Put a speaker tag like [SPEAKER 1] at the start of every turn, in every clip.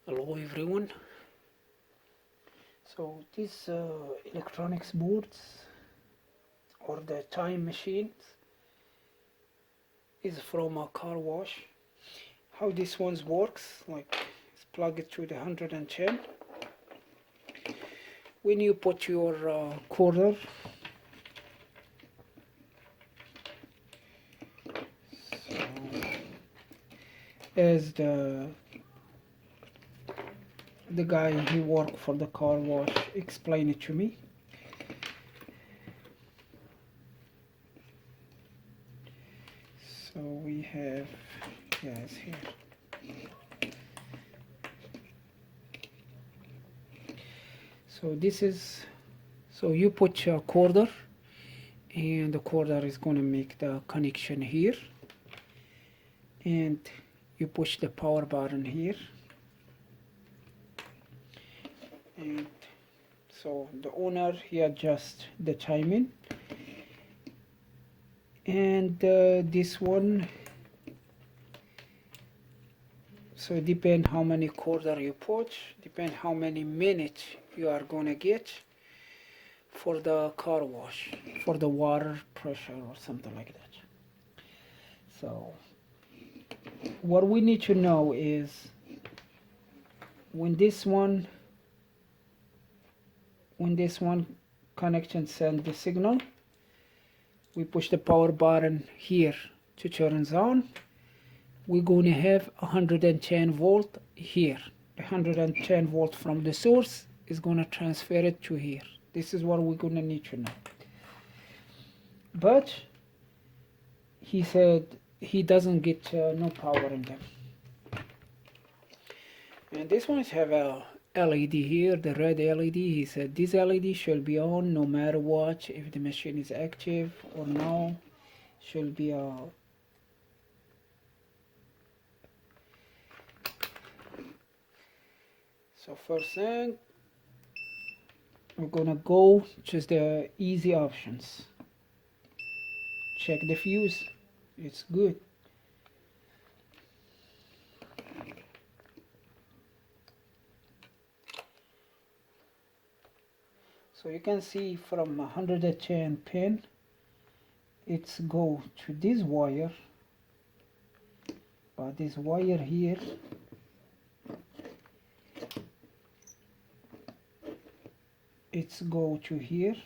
[SPEAKER 1] Hello everyone. So these electronics boards or the time machines is from a car wash. How this one works, like it's plugged to the 110. When you put your quarter, so as the guy who worked for the car wash explained it to me. So we have, yes, here. So this is, so you put your quarter and the quarter is going to make the connection here, and you push the power button here, and so the owner he adjusts the timing, and this one, so depend how many quarter you put, depend how many minutes you are gonna get for the car wash, for the water pressure or something like that. So what we need to know is when this one connection send the signal, we push the power button here to turn it on. We're going to have 110 volt here. 110 volt from the source is going to transfer it to here. This is what we're going to need to know. But he said he doesn't get no power in them. And this ones have a LED here, the red LED. He said this LED should be on no matter what, if the machine is active or no. Should be a so first thing, we're gonna go to the easy options. Check the fuse, it's good. So you can see from 110 pin, it's go to this wire, but this wire here it's go to here,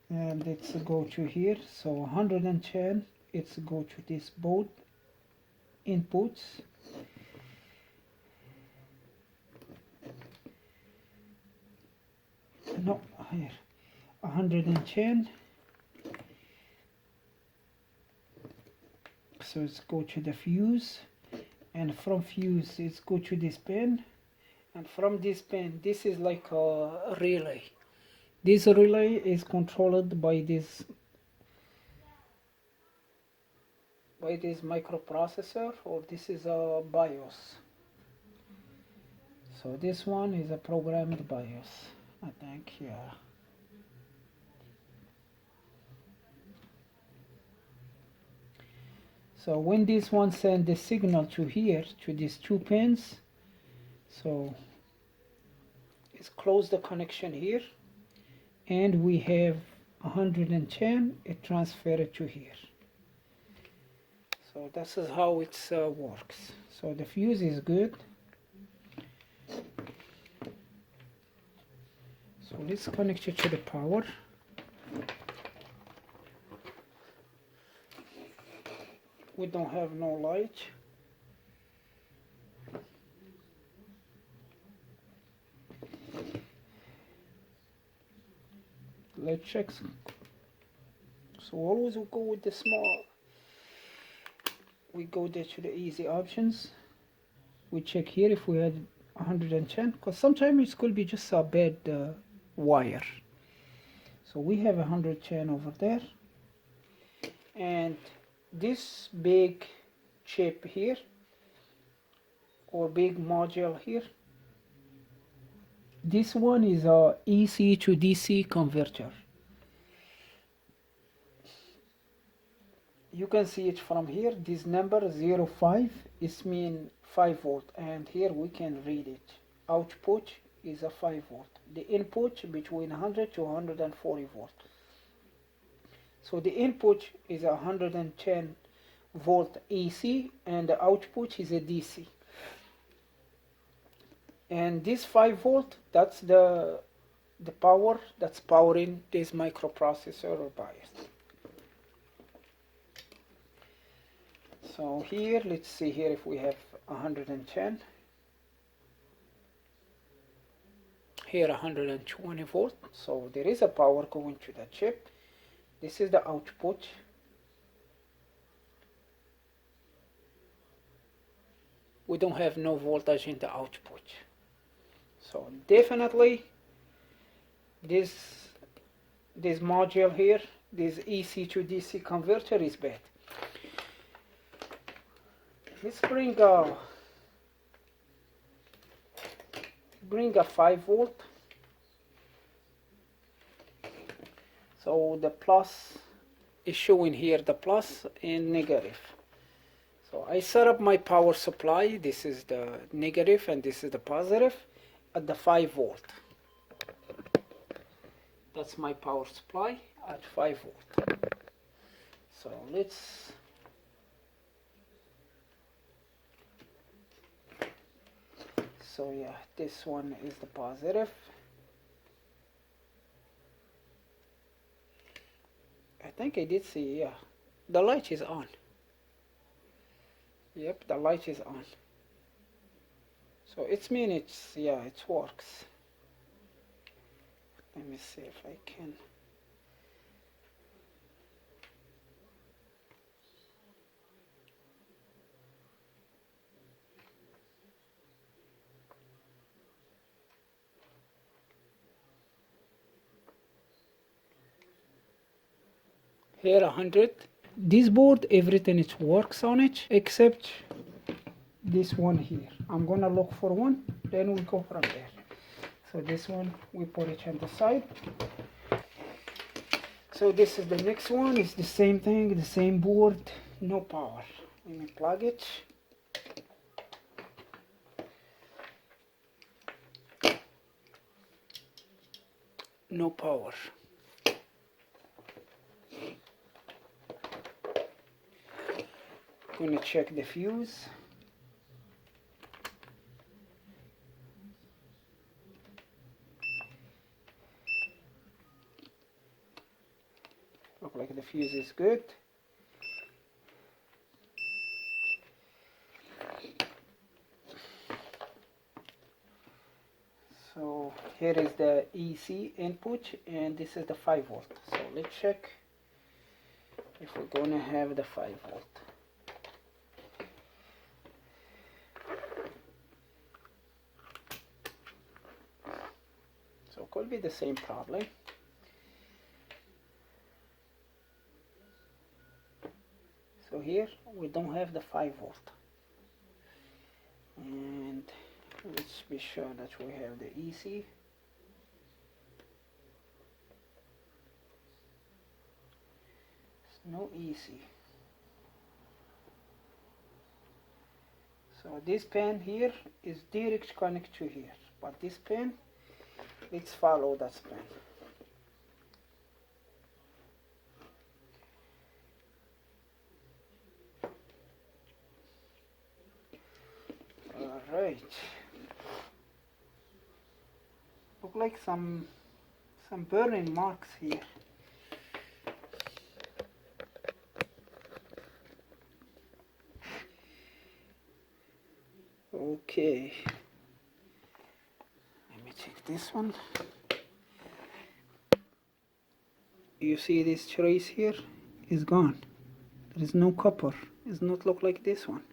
[SPEAKER 1] and it's go to here. So 110 it's go to this both inputs, no, here 110, so it's go to the fuse, and from fuse it's go to this pin, and from this pin, this is like a relay. This relay is controlled by this microprocessor, or this is a BIOS. So this one is a programmed BIOS, I think, yeah. So when this one sends the signal to here, to these two pins, so it's close the connection here, and we have 110, it transferred to here. So this is how it works. So the fuse is good. So let's connect it to the power. We don't have no light. Let's check. So always we go with the small. We go there to the easy options. We check here if we had 110, because sometimes it could be just a bad wire. So we have 110 over there, and this big chip here, or big module here, this one is a EC to DC converter. you can see it from here. This number 05 is mean 5 volt, and here we can read it. Output is a 5 volt. The input between 100 to 140 volt. So the input is 110 volt AC, and the output is a DC. And this 5 volt, that's the power that's powering this microprocessor or BIOS. So here, let's see here if we have 110. Here 120 volt. So there is a power going to the chip. This is the output. We don't have no voltage in the output. So definitely this module here, this AC to DC converter is bad. Let's bring a 5 volt. So the plus is showing here, the plus and negative. So I set up my power supply. This is the negative and this is the positive at the 5 volt. That's my power supply at 5 volt. So let's yeah, this one is the positive. I think I did see, yeah, the light is on. Yep, the light is on. So it's mean it's, yeah, it works. Let me see if I can. Here 100. This board, everything it works on it except this one here. I'm gonna look for one, then we go from there. So this one, we put it on the side. So this is the next one. It's the same thing, the same board, no power. Let me plug it. No power. Gonna check the fuse. Look like the fuse is good. So here is the EC input and this is the 5 volt. So let's check if we're gonna have the 5 volt. So it could be the same problem. So here we don't have the 5 volt. And let's be sure that we have the EC. No EC. So this pin here is direct connect to here, but this pin, let's follow that pin. All right. Look like some burning marks here. Okay, let me check this one. You see this trace here is gone. There is no copper. It's not look like this one.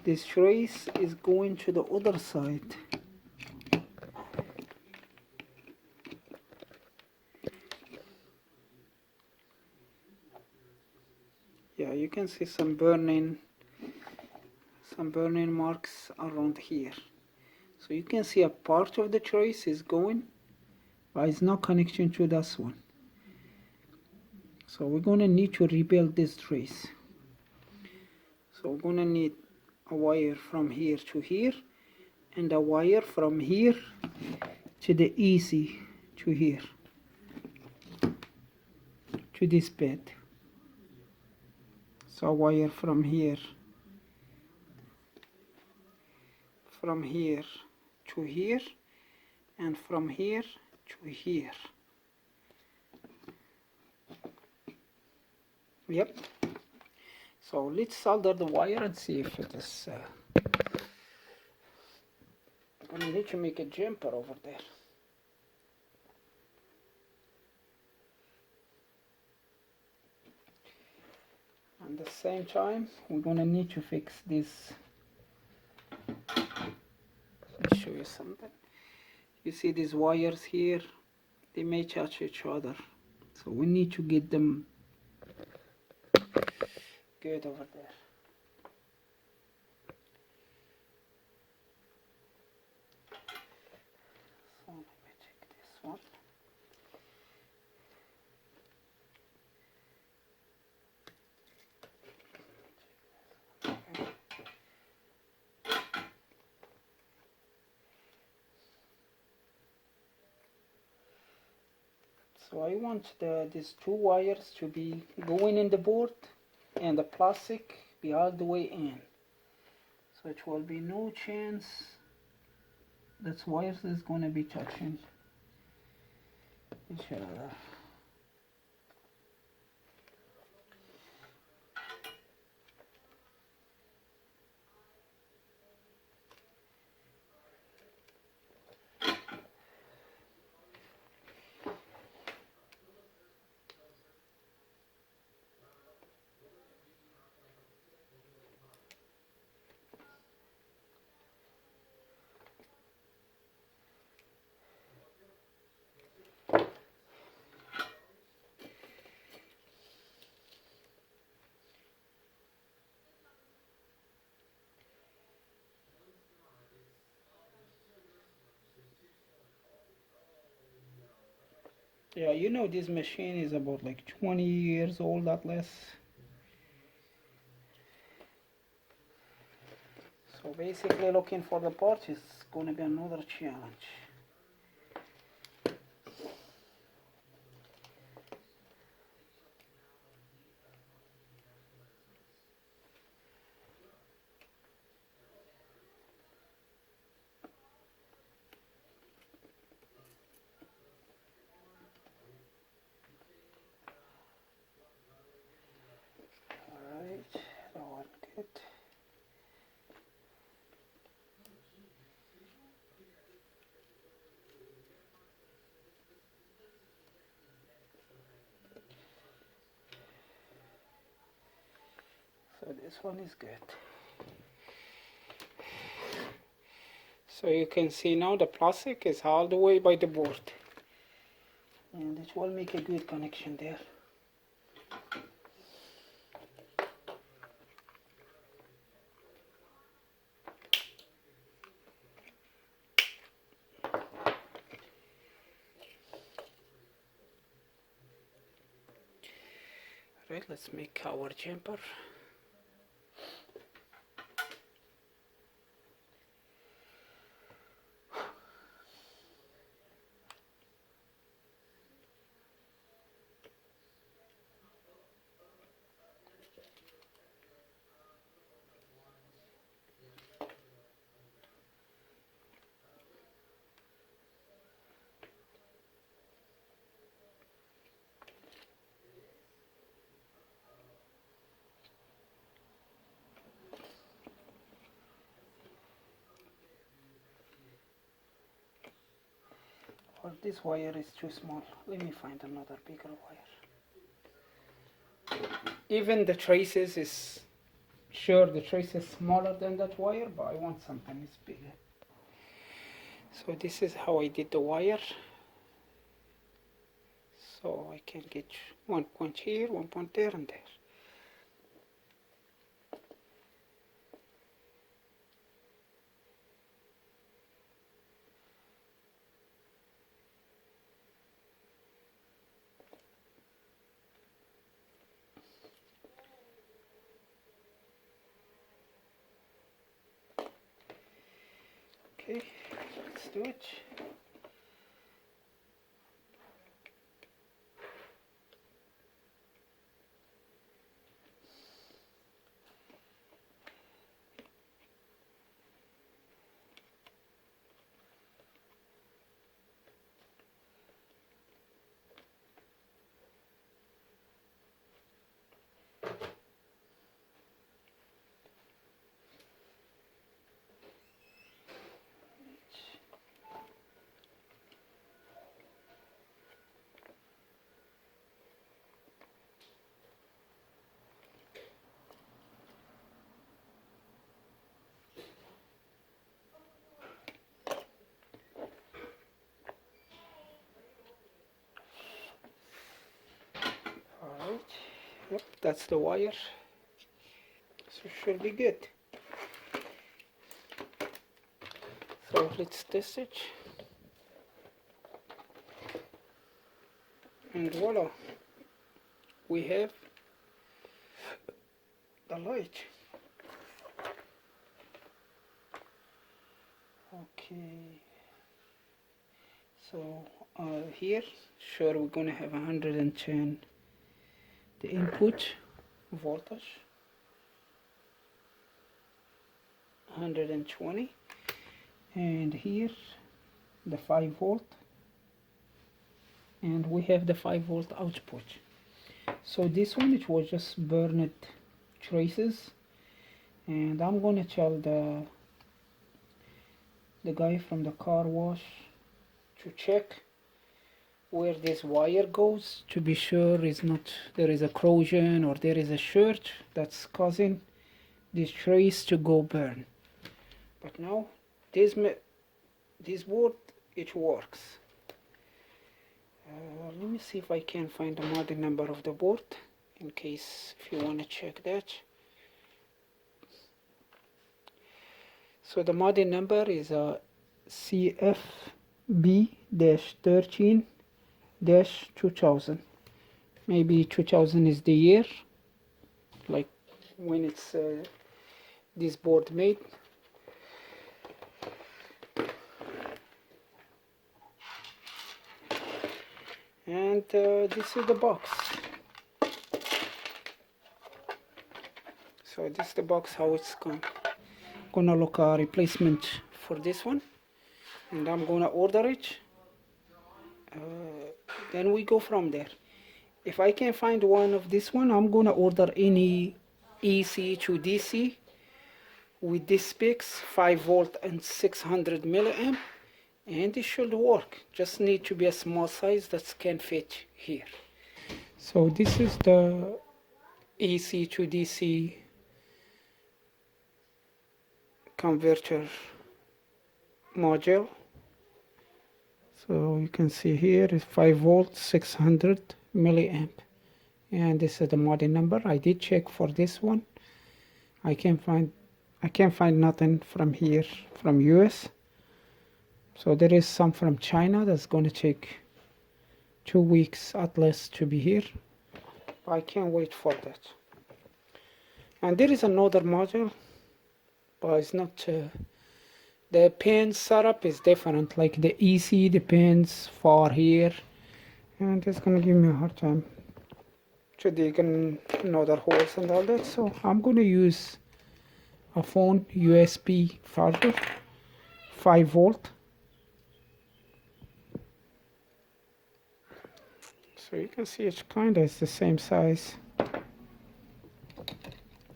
[SPEAKER 1] This trace is going to the other side. Yeah, you can see some burning marks around here. So you can see a part of the trace is going, but it's not connecting to this one. So we're gonna need to rebuild this trace. So we're gonna need a wire from here to here, and a wire from here to the easy to here, to this bed. So a wire from here to here, and from here to here. Yep. So let's solder the wire and see if it is. I need to make a jumper over there. At the same time, we're gonna need to fix this. Let me show you something. You see these wires here? They may touch each other. So we need to get them good over there. So let me check this one. So I want these two wires to be going in the board and the plastic be all the way in. So it will be no chance that wires is going to be touching each other. Yeah, you know this machine is about like 20 years old at least. So basically looking for the part is going to be another challenge. Alright, that one good. So this one is good. So you can see now the plastic is all the way by the board. And it will make a good connection there. Right, let's make our jumper. Well, this wire is too small. Let me find another bigger wire. Even the traces is sure the trace is smaller than that wire, but I want something is bigger. So this is how I did the wire. So I can get 1 point here, 1 point there and there. do it. Alright, yep, that's the wire. So it should be good. So let's test it. And voila, we have the light. Okay, so here, sure, we're gonna have 110 the input voltage, 120, and here the 5 volt, and we have the 5 volt output. So this one, it was just burned traces, and I'm gonna tell the guy from the car wash to check where this wire goes to be sure is not there is a corrosion or there is a short that's causing this trace to go burn. But now this board, it works. Let me see if I can find the model number of the board in case if you want to check that. So the model number is CFB-13-2000. Maybe 2000 is the year, like when it's this board made. And this is the box. So this is the box, how it's gonna look a replacement for this one, and I'm gonna order it. Then we go from there. If I can find one of this one, I'm gonna order any AC to DC with this specs, 5 volt and 600 milliamp, and it should work. Just need to be a small size that can fit here. So this is the AC to DC converter module. So you can see here is 5 volt 600 milliamp, and this is the model number. I did check for this one. I can't find nothing from here from US. So there is some from China that's going to take 2 weeks at least to be here. I can't wait for that. And there is another module, but it's not the pin setup is different. Like the EC, the pins for here, and it's gonna give me a hard time to dig in another holes and all that. So I'm gonna use a phone USB charger, 5 volt. So you can see it's kinda is the same size.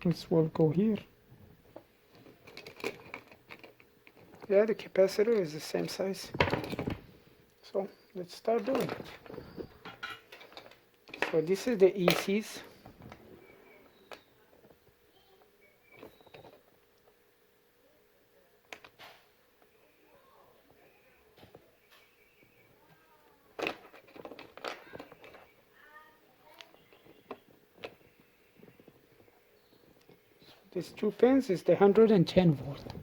[SPEAKER 1] This will go here. Yeah, the capacitor is the same size. So let's start doing it. So this is the ECs. These 2 pins is the 110 volt.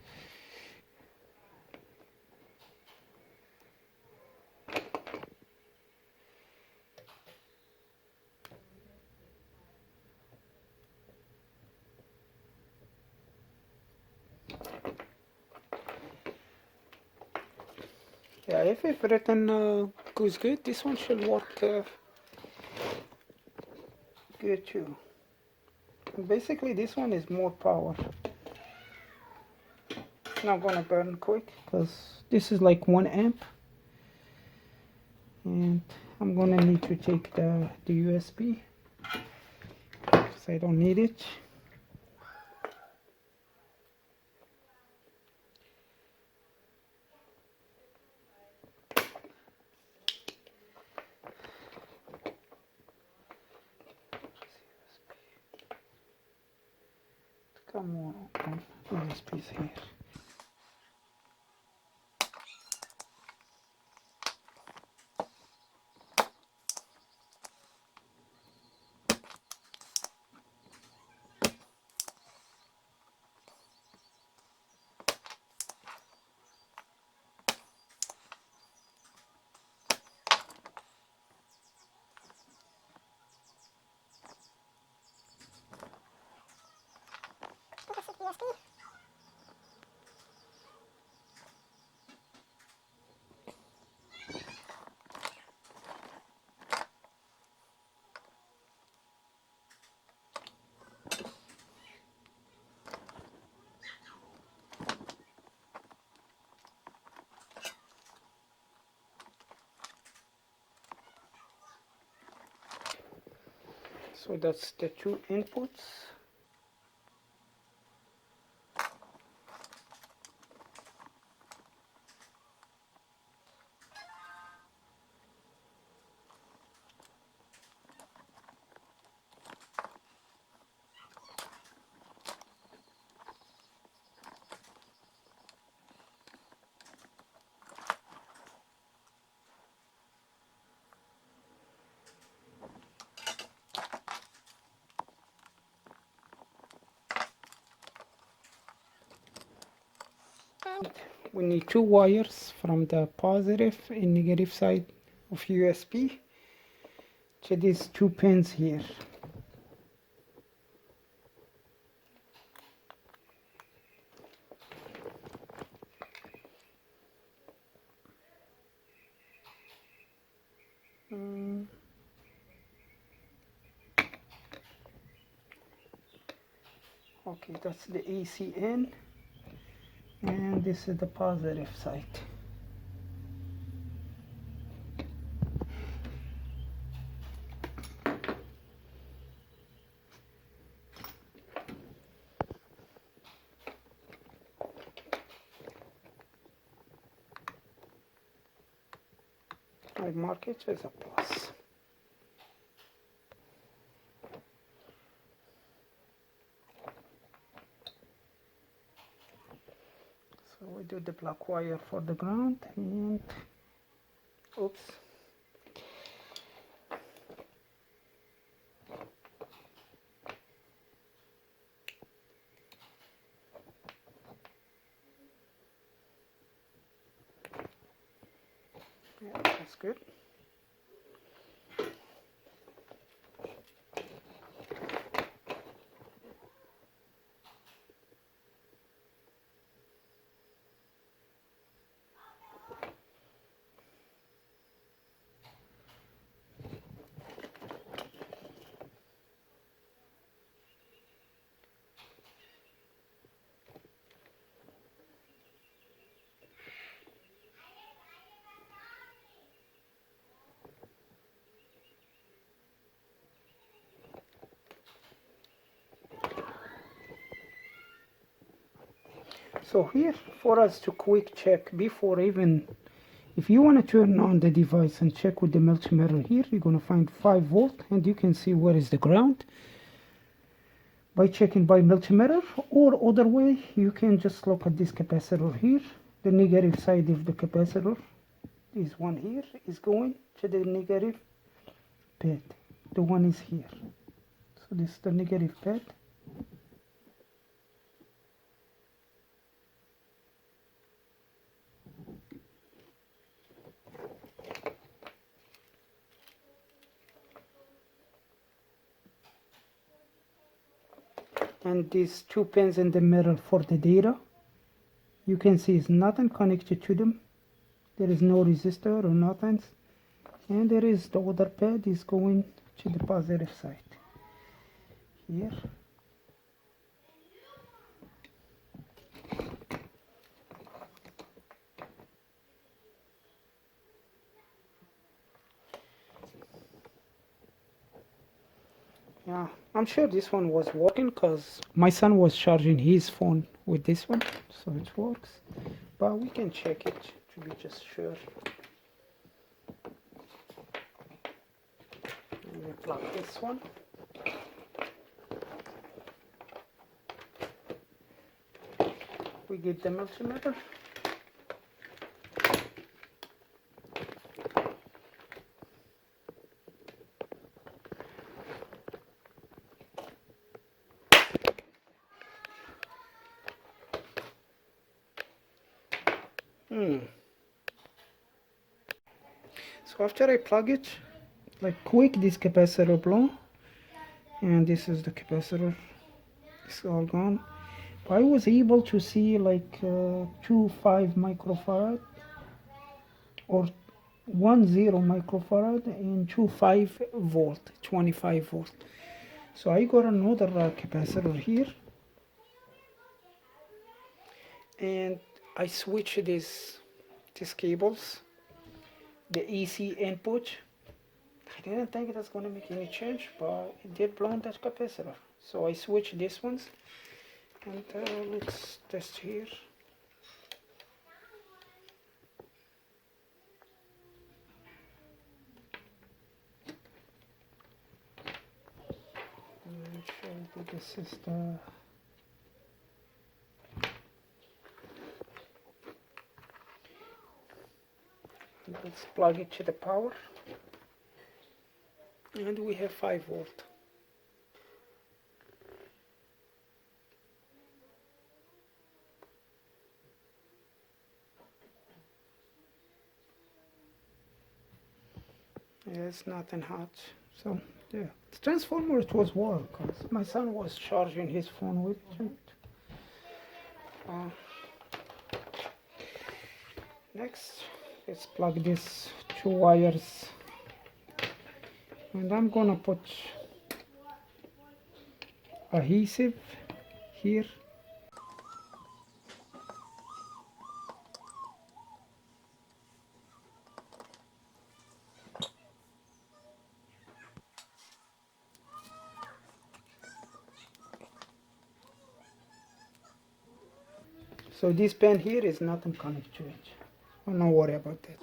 [SPEAKER 1] Yeah, if everything goes good, this one should work good too. And basically, this one is more power. It's not gonna burn quick because this is like 1 amp, and I'm gonna need to take the USB because I don't need it. Come on, USB's here. So that's the 2 inputs. We need 2 wires from the positive and negative side of USB to these 2 pins here. Okay, that's the AC in, and this is the positive side. I mark it as a plus. So we do the black wire for the ground, and oops. Yeah, that's good. So here, for us to quick check before even, if you want to turn on the device and check with the multimeter here, you're going to find 5 volt, and you can see where is the ground by checking by multimeter, or other way, you can just look at this capacitor here. The negative side of the capacitor, this one here, is going to the negative pad. The one is here. So this is the negative pad. And these 2 pins in the middle for the data, you can see it's nothing connected to them. There is no resistor or nothing. And there is the other pad is going to the positive side here. Yeah, I'm sure this one was working because my son was charging his phone with this one, so it works. But we can check it to be just sure. Let me plug this one. We get the multimeter. So after I plug it, like quick, this capacitor blow, and this is the capacitor. It's all gone. I was able to see like 2.5 microfarad or 10 microfarad and 2.5 volt, 25 volt. So I got another capacitor here, and I switched these cables, the EC input. I didn't think it was going to make any change, but it did blow that capacitor. So I switched these ones, and let's test here. This is the let's plug it to the power, and we have 5 volt. Yeah, it's nothing hot. So yeah, the transformer, it was warm because my son was charging his phone with it. Next, let's plug these 2 wires, and I'm gonna put adhesive here. So this pen here is nothing connected to it. Don't worry about that.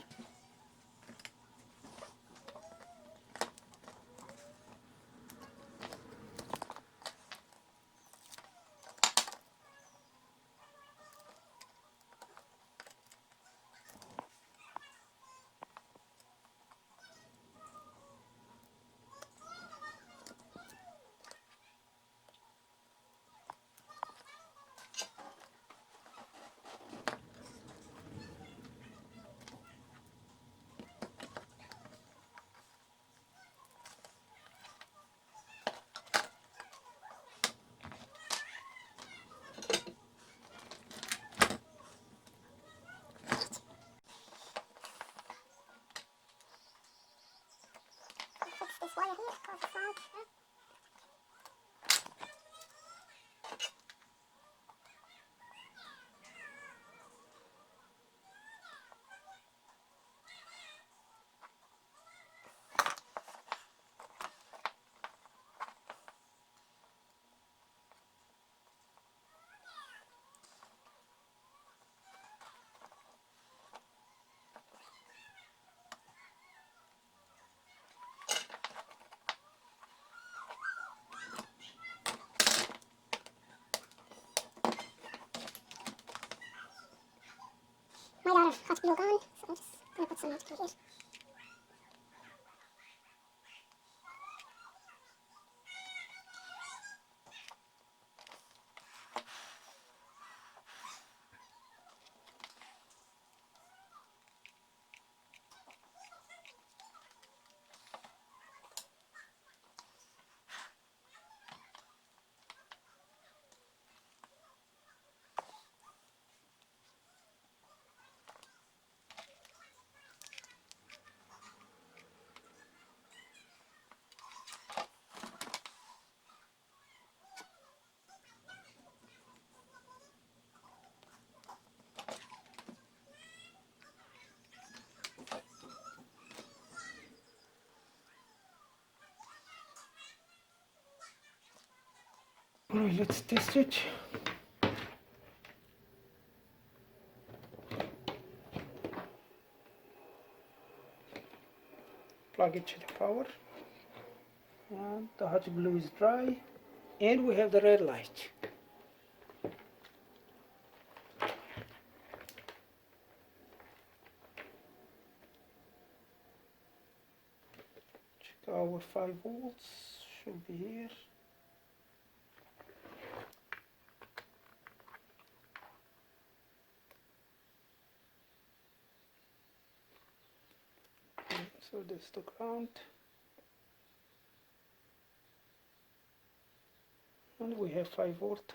[SPEAKER 1] This wire here cause sound. My daughter has blue gone, so I'm just gonna put some through here. Alright, let's test it. Plug it to the power. And the hot glue is dry. And we have the red light. Check our 5 volts. Should be here. So that's the ground. And we have 5 volt.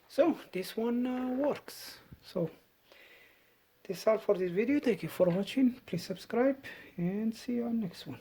[SPEAKER 1] So this one works. So that's all for this video. Thank you for watching. Please subscribe and see you on next one.